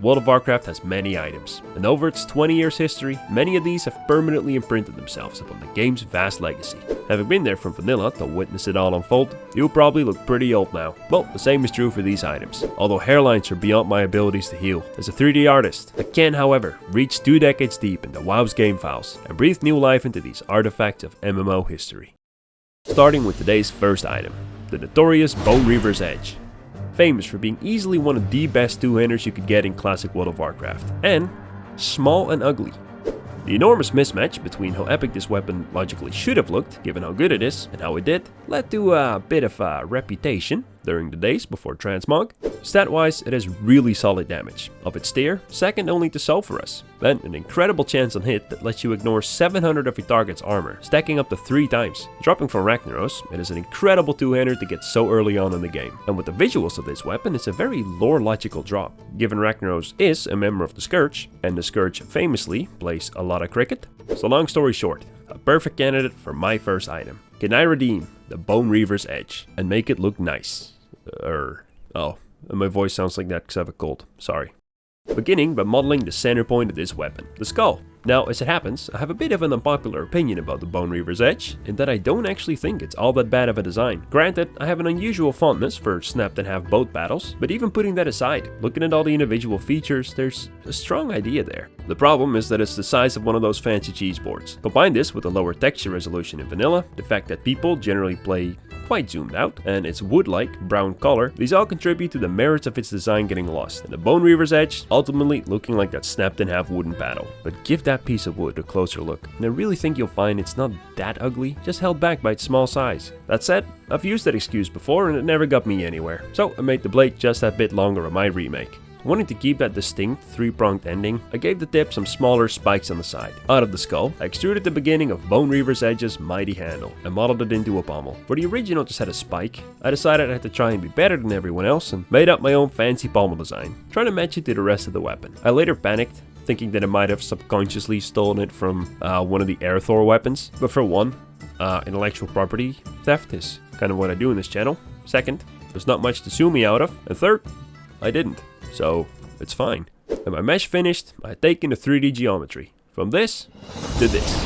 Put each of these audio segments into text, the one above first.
World of Warcraft has many items, and over its 20 years history, many of these have permanently imprinted themselves upon the game's vast legacy. Having been there from vanilla to witness it all unfold, you'll probably look pretty old now. Well, the same is true for these items, although hairlines are beyond my abilities to heal. As a 3D artist, I can, however, reach 2 decades deep into WoW's game files and breathe new life into these artifacts of MMO history. Starting with today's first item, the notorious Bone Reaver's Edge. Famous for being easily one of the best two-handers you could get in classic World of Warcraft, and small and ugly. The enormous mismatch between how epic this weapon logically should have looked, given how good it is and how it did, led to a bit of a reputation during the days before transmog. Stat-wise, it has really solid damage, of its tier, second only to Sulphurus. Then an incredible chance on hit that lets you ignore 700 of your target's armor, stacking up to 3 times. Dropping from Ragnaros, it is an incredible two-hander to get so early on in the game. And with the visuals of this weapon, it's a very lore-logical drop. Given Ragnaros is a member of the Scourge, and the Scourge famously plays a lot of cricket. So long story short, a perfect candidate for my first item. Can I redeem the Bone Reaver's Edge and make it look nice? Oh, my voice sounds like that because I have a cold, sorry. Beginning by modeling the center point of this weapon, the skull. Now, as it happens, I have a bit of an unpopular opinion about the Bone Reaver's Edge, in that I don't actually think it's all that bad of a design. Granted, I have an unusual fondness for snapped and half boat battles, but even putting that aside, looking at all the individual features, there's a strong idea there. The problem is that it's the size of one of those fancy cheese boards. Combine this with a lower texture resolution in vanilla, the fact that people generally play quite zoomed out, and its wood-like brown color, these all contribute to the merits of its design getting lost, and the Bone Reaver's Edge ultimately looking like that snapped in half wooden paddle. But give that piece of wood a closer look, and I really think you'll find it's not that ugly, just held back by its small size. That said, I've used that excuse before and it never got me anywhere, so I made the blade just that bit longer on my remake. Wanting to keep that distinct 3-pronged ending, I gave the tip some smaller spikes on the side. Out of the skull, I extruded the beginning of Bone Reaver's Edge's mighty handle and modeled it into a pommel. Where the original just had a spike, I decided I had to try and be better than everyone else and made up my own fancy pommel design, trying to match it to the rest of the weapon. I later panicked, thinking that I might have subconsciously stolen it from one of the Airthor weapons, but for one, intellectual property theft is kind of what I do in this channel. Second, there's not much to sue me out of, and third, I didn't. So, it's fine. And my mesh finished, I had taken the 3D geometry. From this to this.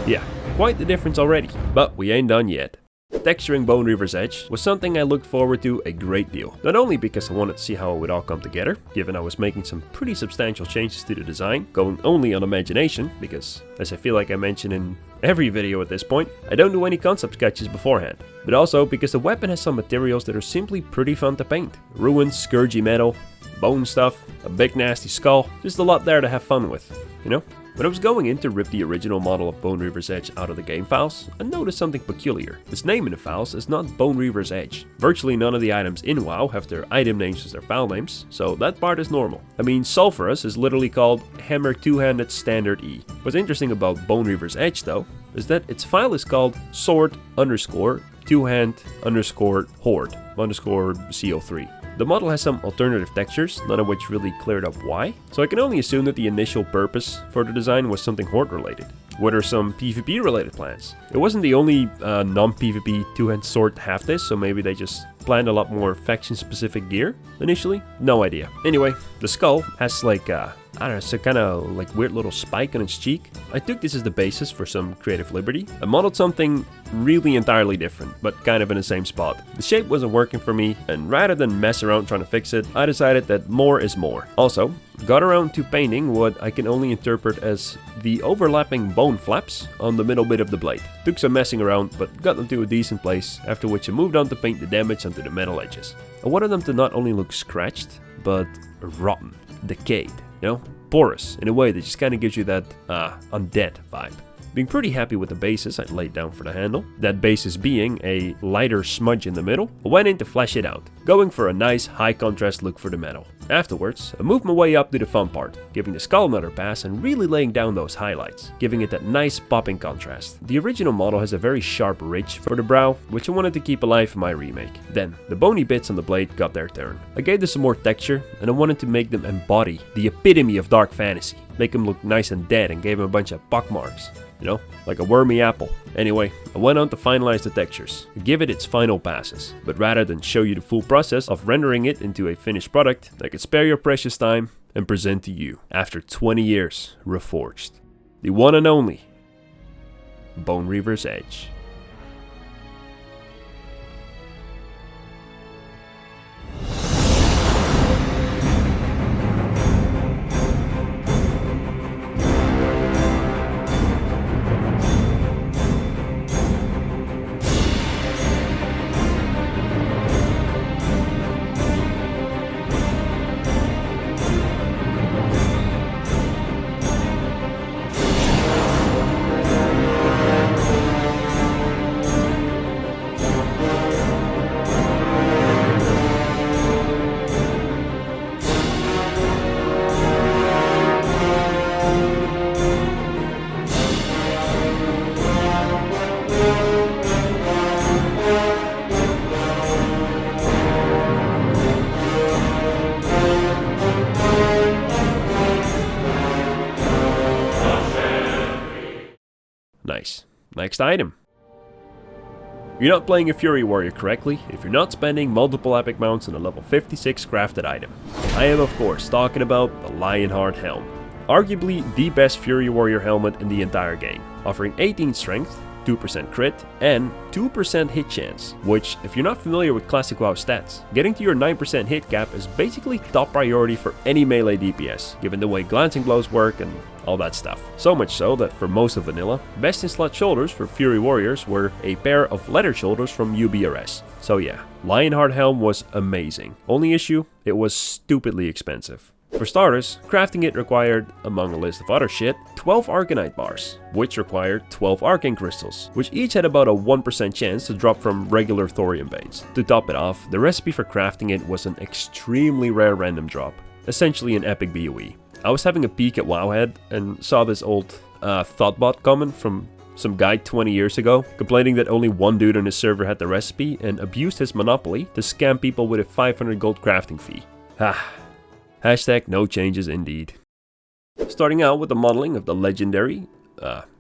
Yeah, quite the difference already. But we ain't done yet. Texturing Bone Reaver's Edge was something I looked forward to a great deal. Not only because I wanted to see how it would all come together, given I was making some pretty substantial changes to the design, going only on imagination, because, as I feel like I mention in every video at this point, I don't do any concept sketches beforehand. But also because the weapon has some materials that are simply pretty fun to paint. Ruined, scourgy metal, bone stuff, a big nasty skull, just a lot there to have fun with, you know? When I was going in to rip the original model of Bone Reaver's Edge out of the game files, I noticed something peculiar. Its name in the files is not Bone Reaver's Edge. Virtually none of the items in WoW have their item names as their file names, so that part is normal. I mean, Sulphurus is literally called Hammer Two-Handed Standard E. What's interesting about Bone Reaver's Edge though, is that its file is called sword underscore two-hand underscore horde underscore CO3. The model has some alternative textures, none of which really cleared up why, so I can only assume that the initial purpose for the design was something horde related. What are some PvP related plans? It wasn't the only non-PvP two-hand sword to have this, so maybe they just planned a lot more faction specific gear initially? No idea. Anyway, the skull has like I don't know, some kind of like weird little spike on its cheek. I took this as the basis for some creative liberty. I modeled something really entirely different, but kind of in the same spot. The shape wasn't working for me, and rather than mess around trying to fix it, I decided that more is more. Also, got around to painting what I can only interpret as the overlapping bone flaps on the middle bit of the blade. Took some messing around, but got them to a decent place, after which I moved on to paint the damage onto the metal edges. I wanted them to not only look scratched, but rotten, decayed. You know, porous in a way that just kind of gives you that undead vibe. Being pretty happy with the bases I laid down for the handle, that basis being a lighter smudge in the middle, I went in to flesh it out, going for a nice high contrast look for the metal. Afterwards, I moved my way up to the fun part, giving the skull another pass and really laying down those highlights, giving it that nice popping contrast. The original model has a very sharp ridge for the brow, which I wanted to keep alive in my remake. Then, the bony bits on the blade got their turn. I gave this some more texture, and I wanted to make them embody the epitome of dark fantasy, make them look nice and dead, and gave them a bunch of pockmarks. You know, like a wormy apple. Anyway, I went on to finalize the textures, give it its final passes. But rather than show you the full process of rendering it into a finished product, I could spare your precious time and present to you, after 20 years, reforged, the one and only Bone Reaver's Edge. Nice. Next item. You're not playing a Fury Warrior correctly if you're not spending multiple epic mounts on a level 56 crafted item. I am of course talking about the Lionheart Helm. Arguably the best Fury Warrior helmet in the entire game, offering 18 strength, 2% crit, and 2% hit chance, which, if you're not familiar with classic WoW stats, getting to your 9% hit cap is basically top priority for any melee DPS, given the way glancing blows work and all that stuff. So much so that for most of vanilla, best in slot shoulders for Fury Warriors were a pair of leather shoulders from UBRS. So yeah, Lionheart Helm was amazing. Only issue, it was stupidly expensive. For starters, crafting it required, among a list of other shit, 12 Arcanite bars, which required 12 Arcane Crystals, which each had about a 1% chance to drop from regular Thorium veins. To top it off, the recipe for crafting it was an extremely rare random drop, essentially an epic BOE. I was having a peek at Wowhead and saw this old thoughtbot comment from some guy 20 years ago, complaining that only one dude on his server had the recipe and abused his monopoly to scam people with a 500 gold crafting fee. Hashtag no changes indeed. Starting out with the modeling of the legendary,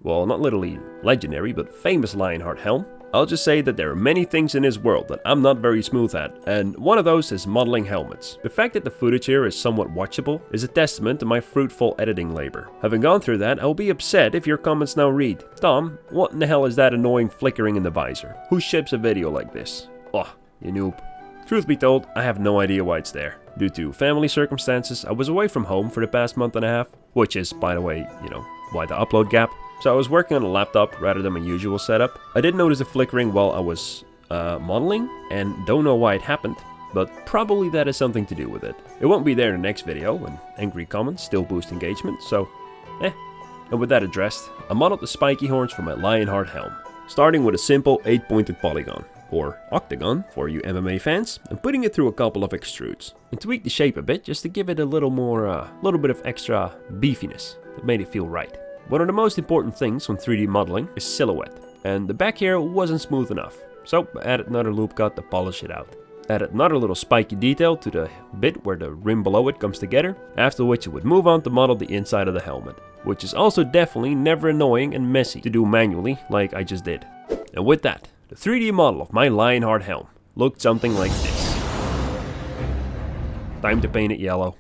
well, not literally legendary, but famous Lionheart Helm, I'll just say that there are many things in this world that I'm not very smooth at, and one of those is modeling helmets. The fact that the footage here is somewhat watchable is a testament to my fruitful editing labor. Having gone through that, I'll be upset if your comments now read, "Tom, what in the hell is that annoying flickering in the visor? Who ships a video like this?" Oh, you noob. Truth be told, I have no idea why it's there. Due to family circumstances, I was away from home for the past month and a half, which is, by the way, why the upload gap. So I was working on a laptop rather than my usual setup. I did notice a flickering while I was modeling, and don't know why it happened, but probably that has something to do with it. It won't be there in the next video, and angry comments still boost engagement, so And with that addressed, I modeled the spiky horns for my Lionheart Helm, starting with a simple 8-pointed polygon, or octagon for you MMA fans, and putting it through a couple of extrudes, and tweaked the shape a bit just to give it a little bit of extra beefiness that made it feel right. One of the most important things when 3D modeling is silhouette, and the back here wasn't smooth enough, so I added another loop cut to polish it out. Added another little spiky detail to the bit where the rim below it comes together, after which it would move on to model the inside of the helmet, which is also definitely never annoying and messy to do manually like I just did. And with that, the 3D model of my Lionheart Helm looked something like this. Time to paint it yellow.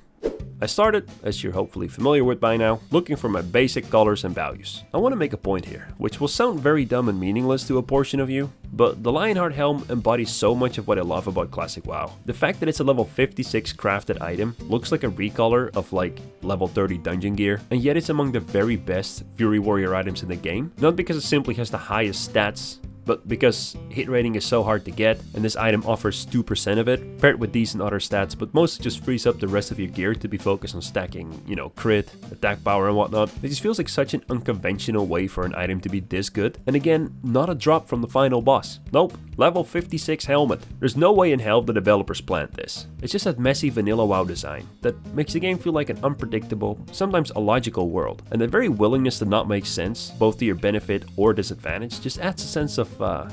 I started, as you're hopefully familiar with by now, looking for my basic colors and values. I want to make a point here, which will sound very dumb and meaningless to a portion of you, but the Lionheart Helm embodies so much of what I love about classic WoW. The fact that it's a level 56 crafted item looks like a recolor of like level 30 dungeon gear, and yet it's among the very best Fury Warrior items in the game, not because it simply has the highest stats, but because hit rating is so hard to get, and this item offers 2% of it, paired with decent other stats, but mostly just frees up the rest of your gear to be focused on stacking, crit, attack power and whatnot. It just feels like such an unconventional way for an item to be this good, and again, not a drop from the final boss. Nope, level 56 helmet. There's no way in hell the developers planned this. It's just that messy vanilla WoW design that makes the game feel like an unpredictable, sometimes illogical world, and the very willingness to not make sense, both to your benefit or disadvantage, just adds a sense of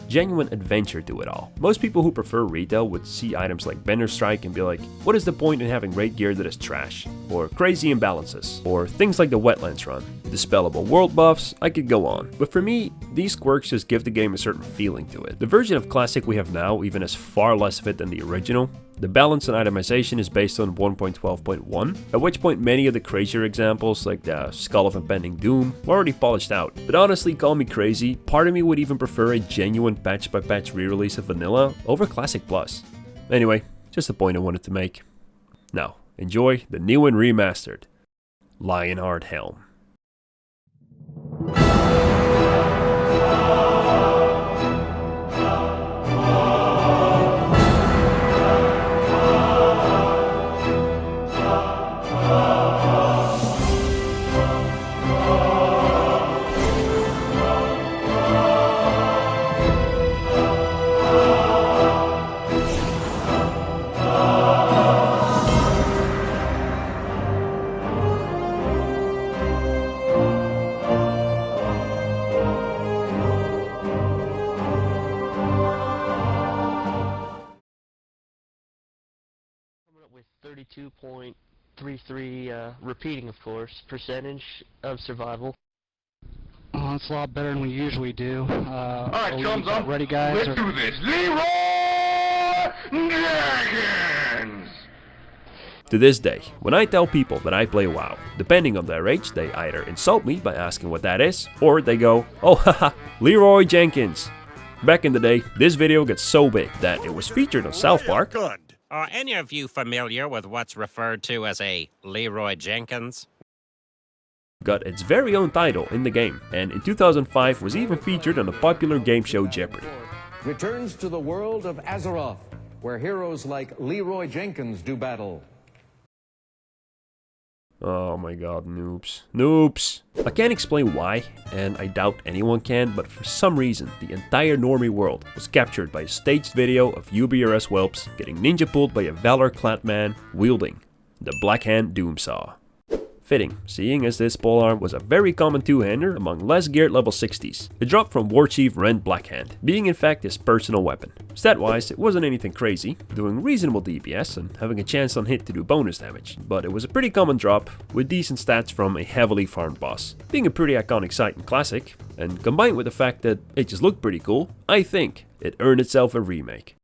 genuine adventure to it all. Most people who prefer retail would see items like Bender Strike and be like, what is the point in having raid gear that is trash? or crazy imbalances, or things like the Wetlands run, dispellable world buffs, I could go on. But for me, these quirks just give the game a certain feeling to it. The version of Classic we have now even has far less of it than the original. The balance and itemization is based on 1.12.1, at which point many of the crazier examples like the Skull of Impending Doom were already polished out. But honestly, call me crazy, part of me would even prefer a genuine patch-by-patch re-release of Vanilla over Classic Plus. Anyway, just a point I wanted to make. Now, enjoy the new and remastered Lionheart Helm. With 32.33 repeating, of course, percentage of survival. Oh, that's a lot better than we usually do. Alright, chums up. Ready, guys? Let's do this. Leroy Jenkins! To this day, when I tell people that I play WoW, depending on their age, they either insult me by asking what that is, or they go, oh haha, Leroy Jenkins. Back in the day, this video got so big that it was featured on South Park. Are any of you familiar with what's referred to as a Leroy Jenkins? Got its very own title in the game, and in 2005 was even featured on the popular game show Jeopardy! Returns to the world of Azeroth, where heroes like Leroy Jenkins do battle. Oh my god, noobs. Noobs! I can't explain why, and I doubt anyone can, but for some reason, the entire normie world was captured by a staged video of UBRS whelps getting ninja pulled by a valor-clad man wielding the Blackhand Doomsaw. Fitting, seeing as this polearm was a very common two-hander among less geared level 60s. It dropped from Warchief Rent Blackhand, being in fact his personal weapon. Stat-wise, it wasn't anything crazy, doing reasonable DPS and having a chance on hit to do bonus damage, but it was a pretty common drop, with decent stats from a heavily farmed boss. Being a pretty iconic sight in Classic, and combined with the fact that it just looked pretty cool, I think it earned itself a remake.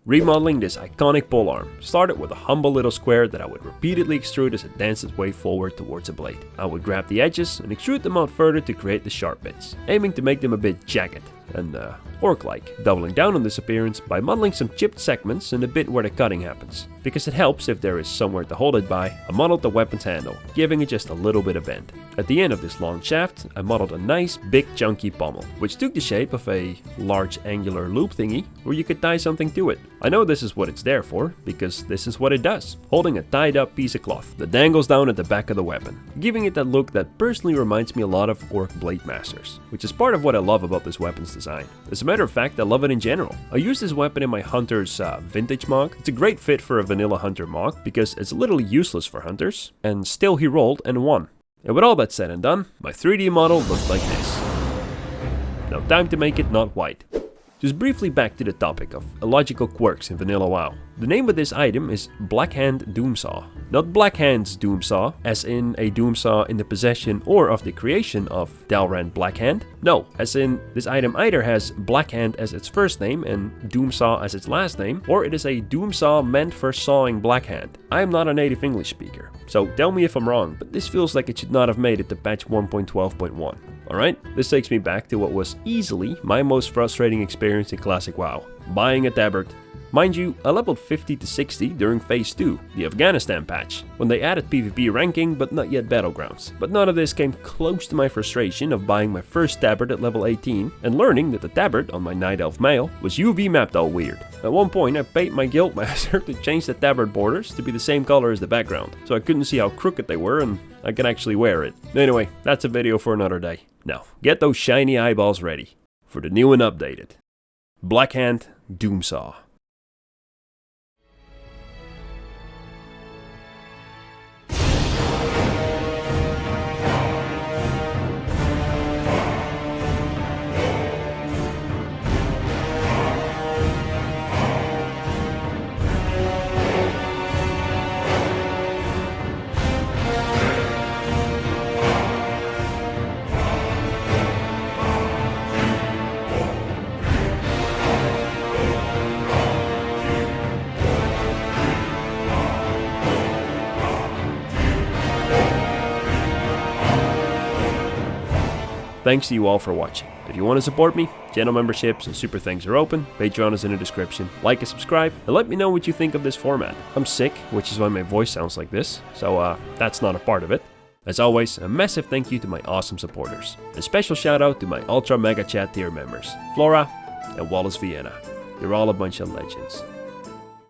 Remodeling this iconic polearm started with a humble little square that I would repeatedly extrude as it danced its way forward towards a blade. I would grab the edges and extrude them out further to create the sharp bits, aiming to make them a bit jagged and orc-like, doubling down on this appearance by modeling some chipped segments in the bit where the cutting happens. Because it helps if there is somewhere to hold it by, I modeled the weapon's handle, giving it just a little bit of bend. At the end of this long shaft, I modeled a nice, big, chunky pommel, which took the shape of a large angular loop thingy where you could tie something to it. I know this is what it's there for, because this is what it does, holding a tied up piece of cloth that dangles down at the back of the weapon, giving it that look that personally reminds me a lot of Orc Blade Masters, which is part of what I love about this weapon's design. As a matter of fact, I love it in general. I use this weapon in my Hunter's Vintage MOG. It's a great fit for a vanilla Hunter MOG because it's literally useless for Hunters, and still he rolled and won. And with all that said and done, my 3D model looked like this. Now time to make it not white. Just briefly back to the topic of illogical quirks in vanilla WoW. The name of this item is Blackhand Doomsaw. Not Blackhand's Doomsaw, as in a Doomsaw in the possession or of the creation of Dalrand Blackhand. No, as in this item either has Blackhand as its first name and Doomsaw as its last name, or it is a Doomsaw meant for sawing Blackhand. I am not a native English speaker, so tell me if I'm wrong, but this feels like it should not have made it to patch 1.12.1. Alright, this takes me back to what was easily my most frustrating experience in Classic WoW, buying a tabard. Mind you, I leveled 50 to 60 during Phase 2, the Afghanistan patch, when they added PvP ranking but not yet Battlegrounds. But none of this came close to my frustration of buying my first tabard at level 18 and learning that the tabard on my Night Elf male was UV mapped all weird. At one point I paid my guildmaster to change the tabard borders to be the same color as the background, so I couldn't see how crooked they were and I could actually wear it. Anyway, that's a video for another day. Now, get those shiny eyeballs ready for the new and updated Blackhand Doomsaw. Thanks to you all for watching. If you want to support me, channel memberships and super thanks are open, Patreon is in the description, like and subscribe, and let me know what you think of this format. I'm sick, which is why my voice sounds like this, so that's not a part of it. As always, a massive thank you to my awesome supporters. A special shout out to my Ultra Mega Chat tier members, Flora and Wallace Vienna. You're all a bunch of legends.